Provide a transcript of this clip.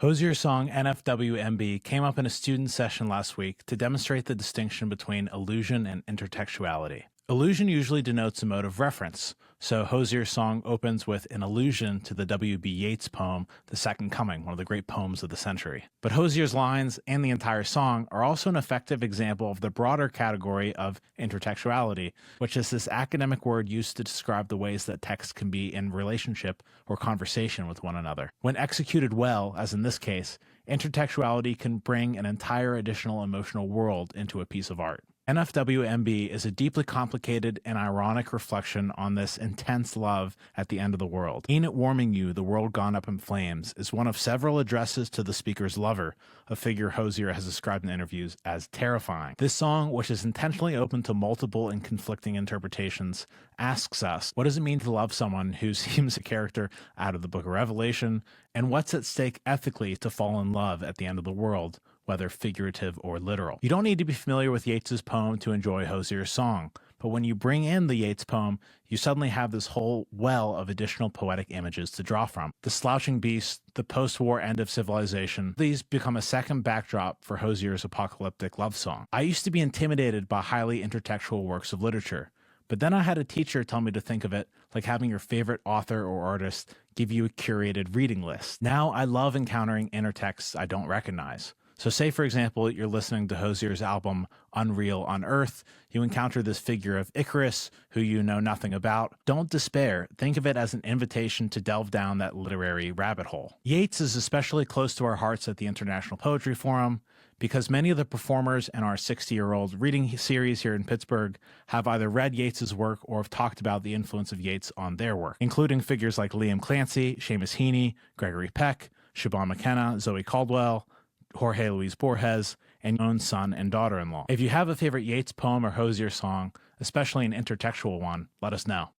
Hozier's song NFWMB came up in a student session last week to demonstrate the distinction between allusion and intertextuality. Allusion usually denotes a mode of reference, so Hozier's song opens with an allusion to the W.B. Yeats poem, The Second Coming, one of the great poems of the century. But Hozier's lines and the entire song are also an effective example of the broader category of intertextuality, which is this academic word used to describe the ways that texts can be in relationship or conversation with one another. When executed well, as in this case, intertextuality can bring an entire additional emotional world into a piece of art. NFWMB is a deeply complicated and ironic reflection on this intense love at the end of the world. Ain't it warming you, the world gone up in flames, is one of several addresses to the speaker's lover, a figure Hozier has described in interviews as terrifying. This song, which is intentionally open to multiple and conflicting interpretations, asks us, what does it mean to love someone who seems a character out of the Book of Revelation, and what's at stake ethically to fall in love at the end of the world, whether figurative or literal. You don't need to be familiar with Yeats's poem to enjoy Hozier's song, but when you bring in the Yeats poem, you suddenly have this whole well of additional poetic images to draw from. The slouching beast, the post-war end of civilization, these become a second backdrop for Hozier's apocalyptic love song. I used to be intimidated by highly intertextual works of literature, but then I had a teacher tell me to think of it like having your favorite author or artist give you a curated reading list. Now I love encountering inner texts I don't recognize. So say, for example, you're listening to Hozier's album Unreal on Earth, you encounter this figure of Icarus, who you know nothing about. Don't despair. Think of it as an invitation to delve down that literary rabbit hole. Yeats is especially close to our hearts at the International Poetry Forum because many of the performers in our 60-year-old reading series here in Pittsburgh have either read Yeats's work or have talked about the influence of Yeats on their work, including figures like Clancy, Seamus Heaney, Gregory Peck, Siobhán McKenna, Zoe Caldwell, Jorge Luis Borges, and your own son and daughter-in-law. If you have a favorite Yeats poem or Hozier song, especially an intertextual one, let us know.